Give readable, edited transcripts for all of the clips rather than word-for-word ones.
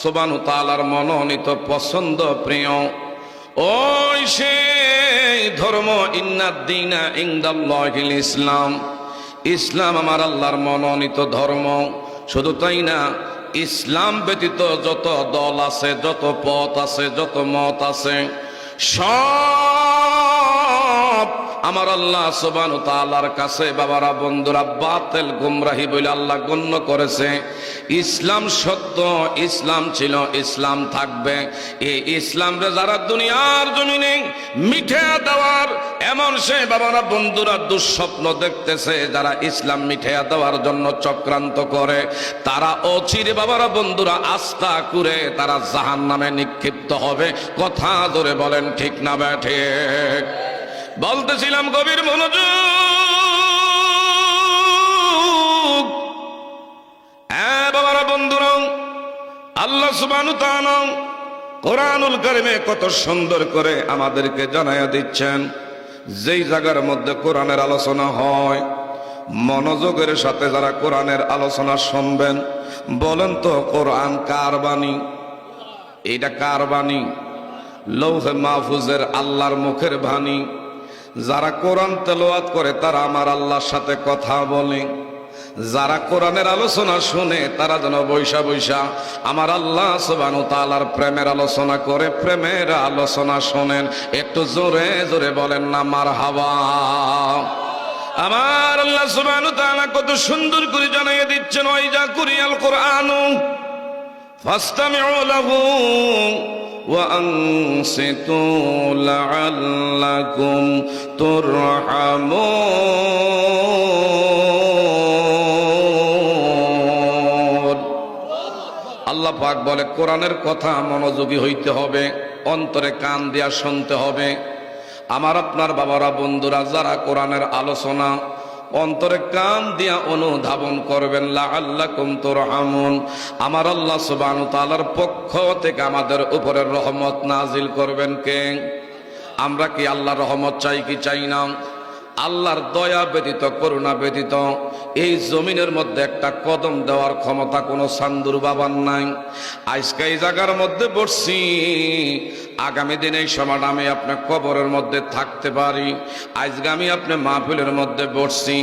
সুবহানাহু ওয়া তাআলার মনোনীত পছন্দ প্রিয় ওই সেই ধর্ম, ইন্নাদ-দীনা ইনদাল্লাহিল ইসলাম, ইসলাম আমার আল্লাহর মনোনীত ধর্ম। শুধু তাই না, ইসলাম ব্যতীত যত দল আছে, যত পথ আছে, যত মত আছে, সব আমার আল্লাহ সুবহানাহু ওয়া তাআলার কাছে বাবারা বন্ধুরা বাতিল গুমরাহি বলে আল্লাহ গণ্য করেছে। ইসলাম সত্য, ইসলাম ছিল, ইসলাম থাকবে। এই ইসলামরে যারা দুনিয়ার জমিনে মিঠে দেওয়ার এমন সে বাবারা বন্ধুরা দুঃস্বপ্ন দেখতেছে, যারা ইসলাম মিঠে দেওয়ার জন্য চক্রান্ত করে, তারা অচিরে বাবারা বন্ধুরা আস্থা করে তারা জাহান্নামে নিক্ষিপ্ত হবে। কথা ধরে বলেন ঠিক না ঠিক? বলতেছিলাম গভীর মনোযোগ। হ্যাঁ বাবারা বন্ধুরা, আল্লাহ সুবহানাহু ওয়া তাআলা কোরআনুল কারীমে কত সুন্দর করে আমাদেরকে জানায়া দিচ্ছেন, যেই জায়গার মধ্যে কোরআনের আলোচনা হয়, মনোযোগের সাথে যারা কোরআনের আলোচনা শুনবেন, বলেন তো কোরআন কার বাণী? এটা কার বাণী? লৌহে মাহফুজের আল্লাহর মুখের বাণী। যারা কোরআন তেলাওয়াত করে তারা আমার আল্লাহর সাথে কথা বলে, যারা কোরআনের আলোচনা শুনে তারা যেন বৈশা বৈশা আমার আল্লাহ সুবহানাহু ওয়া তাআলার প্রেমের আলোচনা করে, প্রেমের আলোচনা শোনেন। একটু জোরে জোরে বলেন না মারহাবা। আমার আল্লাহ সুবহানাহু ওয়া তাআলা কত সুন্দর করে জানিয়ে দিচ্ছেন, ওয়াইজা কুরিয়াল কুরআনু ফাসতামিউ লাহু ওয়া আনসিতু লাআল্লাকুম তুরহামুন। আল্লাহ পাক বলে কোরআনের কথা মনোযোগী হইতে হবে, অন্তরে কান দিয়া শুনতে হবে। আমার আপনার বাবারা বন্ধুরা যারা কোরআনের আলোচনা অন্তরে কান দিয়া অনুধাবন করবেন, লাআল্লাকুম তুরহামুন, আমার আল্লাহ সুবহানাহু ওয়া তাআলার পক্ষ থেকে আমাদের উপরে রহমত নাজিল করবেন কে? আমরা কি আল্লাহর রহমত চাই কি চাই না? আল্লাহর দয়া ব্যতীত, করুণা ব্যতীত এই জমিনের মধ্যে একটা কদম দেওয়ার ক্ষমতা কোনো সান্দুর বাবার নাই। আজকে এই জায়গার মধ্যে বসছি, আগামী দিনে এই সময়টা আমি আপনার কবরের মধ্যে থাকতে পারি। আজকে আমি আপনি মাহফিলের মধ্যে বসছি,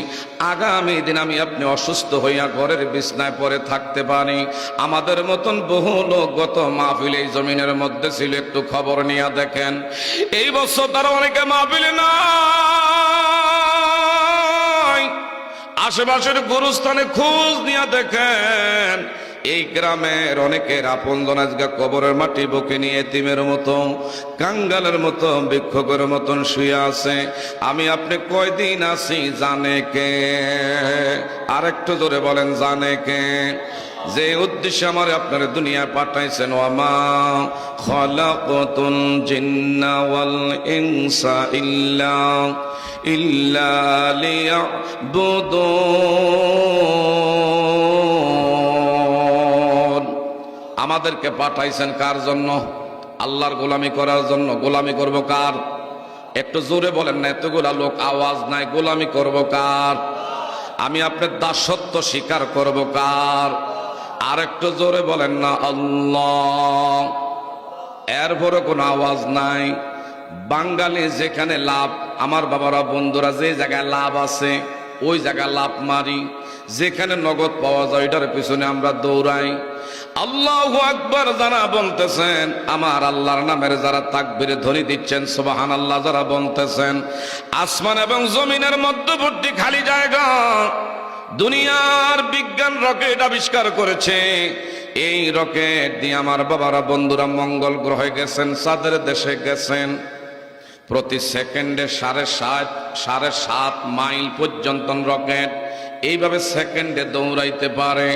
আগামী দিন আমি আপনি অসুস্থ হইয়া ঘরের বিছনায় পড়ে থাকতে পারি। আমাদের মতন বহু লোক গত মাহফিল এই জমিনের মধ্যে ছিল, একটু খবর নিয়ে দেখেন। এই বছর তারা অনেকে মাহফিলে না, আশেপাশের গুরুস্থানে খোঁজ নিয়ে দেখেন, এই গ্রামের অনেকের আপনজন আজকে কবরের মাটি বুকে নিয়ে এতিমের মতো, কাঙ্গালের মতো, ভিক্ষুকের মতন শুয়ে আছে। আমি আপনি কয়দিন আছি জানে কে? আরেকটু জোরে বলেন জানে কে? যে উদ্দেশ্যে আমার আপনার দুনিয়ায় পাঠাইছেন, ওয়ামা খালাকাতুল জিন্না ওয়াল ইনসা ইল্লা লিয়াবুদুন। আমাদেরকে পাঠাইছেন কার জন্য? আল্লাহর গোলামি করার জন্য। গোলামি করব কার? একটু জোরে বলেন না, এতগুলা লোক আওয়াজ নাই। গোলামি করব কার? আমি আপনার দাসত্ব স্বীকার করব কার? আর একটু জোরে বলেন না আল্লাহ। এরপরে কোনো আওয়াজ নাই। বাঙালি যেখানে লাভ, আমার বাবারা বন্ধুরা যে জায়গায় লাভ আছে ওই জায়গায় লাভ মারি, যেখানে নগদ পাওয়া যায় ওইটার পিছনে আমরা দৌড়াই। আল্লাহু আকবার যারা বলতেছেন, আমার আল্লাহর নামের যারা তাকবীরে ধ্বনি দিচ্ছেন, সুবহানাল্লাহ যারা বলতেছেন, আসমান এবং জমিনের মধ্যবর্তী খালি জায়গা দুনিয়ার বিজ্ঞান রকেট আবিষ্কার করেছে। এই রকেট দিয়ে আমার বাবারা বন্ধুরা মঙ্গল গ্রহে গেছেন, চাঁদের দেশে গেছেন। প্রতি সেকেন্ডে 7.5 মাইল পর্যন্ত রকেট এইভাবে সেকেন্ডে দৌড়াইতে পারে।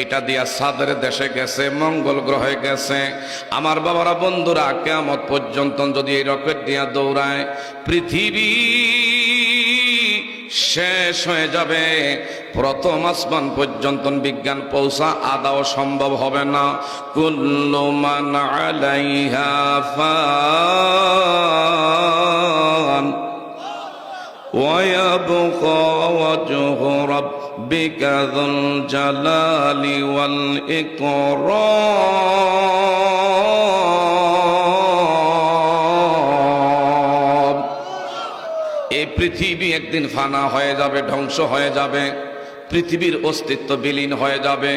এটা দিয়া চাঁদের দেশে গেছে, মঙ্গল গ্রহে গেছে। আমার বাবারা বন্ধুরা কিয়ামত পর্যন্ত যদি এই রকেট দিয়া দৌড়ায়, পৃথিবী শেষ হয়ে যাবে। প্রথম আসমান পর্যন্ত বিজ্ঞান পৌঁছা আদাও সম্ভব হবে না। কুল্লু মান আলাইহা ফান ওয়া ইয়াবকা ওয়াজহু রাব্বিকা যুল জালালি ওয়াল ইকরাম। পৃথিবী একদিন ফানা হয়ে যাবে, ধ্বংস হয়ে যাবে, পৃথিবীর অস্তিত্ব বিলীন হয়ে যাবে।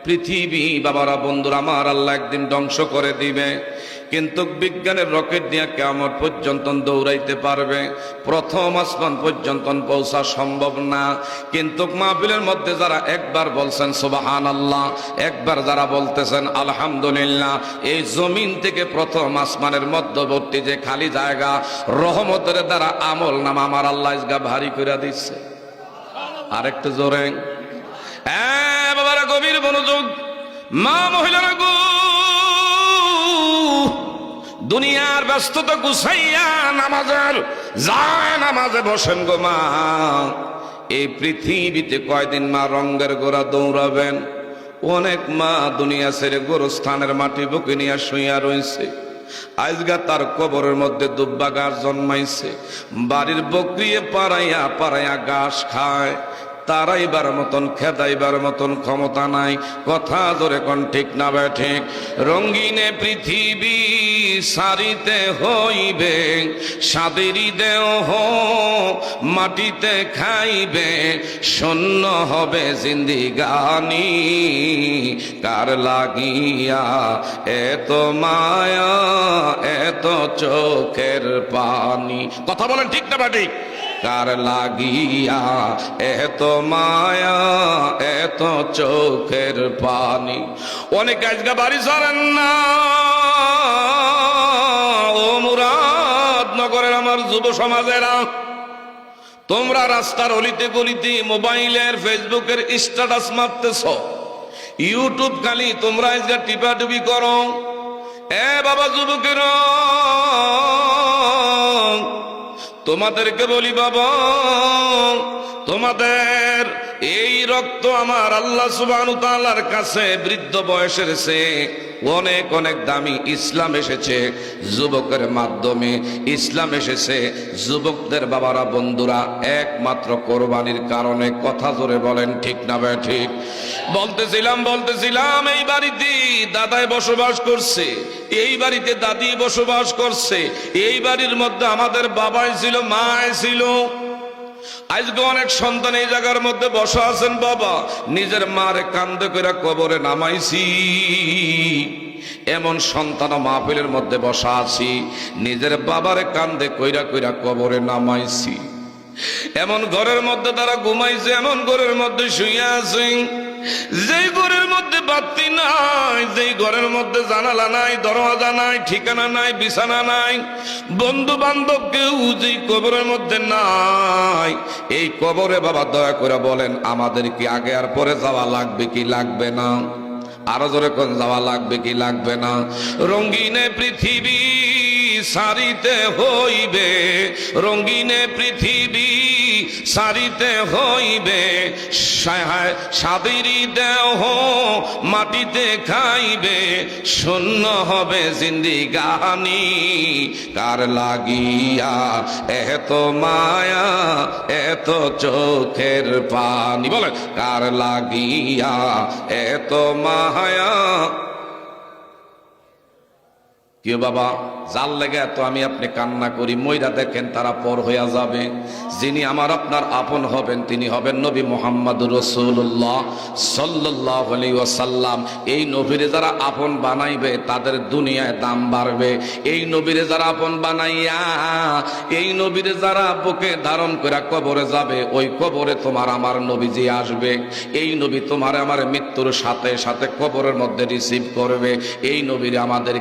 পৃথিবী বাবারা বন্ধুরা আমার আল্লাহ একদিন ধ্বংস করে দিবে, কিন্তু বিজ্ঞানের রকেট দিয়ে কিয়ামত পর্যন্ত দৌড়াইতে পারবে, প্রথম আসমান পর্যন্ত পৌঁছা সম্ভব না। কিন্তু মাহফিলের মধ্যে যারা একবার বলছেন সুবহানাল্লাহ, একবার যারা বলতেছেন আলহামদুলিল্লাহ, এই জমিন থেকে প্রথম আসমানের মধ্যবর্তী যে খালি জায়গা, রহমতের দ্বারা আমল নামা আমার আল্লাহ ইসগা ভারী করে দিচ্ছে। আরেকটু জোরে বাবারা, গভীর মনোযোগ, মা মহিলারা গো, দুনিয়ার ব্যস্ততা গুছাইয়া নামাজের যায় নামাজে বসেন গো মা। এই পৃথিবীতে কয়দিন মা রঙের গোড়া দৌড়াবেন? অনেক মা দুনিয়া ছেড়ে গোরস্থানের মাটি বুকে নিয়ে শুইয়া রয়েছে। আজগা তার কবরের মধ্যে দুব্বা গাছ জন্মাইছে, বাড়ির বকরিয়ে পাড়াইয়া পাড়াইয়া ঘাস খায়। তারাইবার মতন খেদাইবার মতন ক্ষমতা নাই। কথা ধরে কোন ঠিক না বে ঠিক? রঙ্গিনে পৃথিবী সারিতে হইবে, সাদেরই দেহ মাটিতে খাইবে, শূন্য হবে জিন্দিগানি, কার লাগিয়া এত মায়া এত চোখের পানি? কথা বলেন ঠিক না বে ঠিক? কার লাগিয়া এত মায়া এত চোখের পানি? অনেক আজকে বাড়ি ছাড়েন না। ও মুরাদনগরের আমার যুব সমাজেরা, তোমরা রাস্তার অলিতে গলিতে মোবাইলের ফেসবুকের স্ট্যাটাস মারতেছ, ইউটিউব খালি তোমরা আজকে টিপাটিপি করো। এ বাবা যুবকেরা, তোমাদেরকে বলি বাবা, তোমাদের এই রক্ত আমার আল্লাহ সুবহানাহু ওয়া তাআলার কাছে বৃদ্ধ বয়সের চেয়ে অনেক অনেক দামি। ইসলাম এসেছে যুবকের মাধ্যমে, ইসলাম এসেছে যুবকদের বাবারা বন্ধুরা একমাত্র কোরবানির কারণে। কথা জোরে বলেন ঠিক না বে ঠিক? বলতেছিলাম এই বাড়িতে দাদাই বসবাস করছে, এই বাড়িতে দাদি বসবাস করছে, এই বাড়ির মধ্যে আমাদের বাবাই ছিল, মাই ছিল। আজকে অনেক সন্তান এই জায়গার মধ্যে বসা আছেন। বাবা নিজের মারে কান্দে কইরা কবরে নামাইছি, এমন সন্তান মাহফিলের মধ্যে বসা আছি, নিজের বাবারে কান্দে কইরা কইরা কবরে নামাইছি। এমন ঘরের মধ্যে তারা ঘুমাইছে, এমন ঘরের মধ্যে শুয়ে আছে, যেই ঘরের মধ্যে বাতি নাই, যেই ঘরের মধ্যে জানালা নাই, দরওয়াজা নাই, ঠিকানা নাই, বিছানা নাই, বন্ধু বান্ধব কেউ যেই কবরের মধ্যে নাই। এই কবরে বাবা দয়া করে বলেন, আমাদের কি আগে আর পরে যাওয়া লাগবে কি লাগবে না? আরো জোরে কোন যাওয়া লাগবে কি লাগবে না? রঙ্গিনে পৃথিবী সারিতে হইবে, রঙ্গিনে পৃথিবী সারিতে হইবে, সাদেরই দেহ মাটিতে খাইবে, শূন্য হবে জিন্দিগানি, কার লাগিয়া এত মায়া এত চোখের পানি? বলে কার লাগিয়া এত মায়া? কি বাবা, যার লেগে এত আমি আপনি কান্না করি, মইরা দেখেন তারা পর হইয়া যাবে। যিনি আমার আপনার আপন হবেন তিনি হবেন নবী মুহাম্মদুর রাসূলুল্লাহ সাল্লাল্লাহু আলাইহি ওয়াসাল্লাম। এই নবীরে যারা আপন বানাইবে তাদের দুনিয়ায় দাম বাড়বে। এই নবীরে যারা আপন বানাইয়া, এই নবীরে যারা বুকে ধারণ করে কবরে যাবে, ওই কবরে তোমার আমার নবীজি আসবে। এই নবী তোমার আমার মৃত্যুর সাথে সাথে কবরের মধ্যে রিসিভ করবে। এই নবীরে আমাদের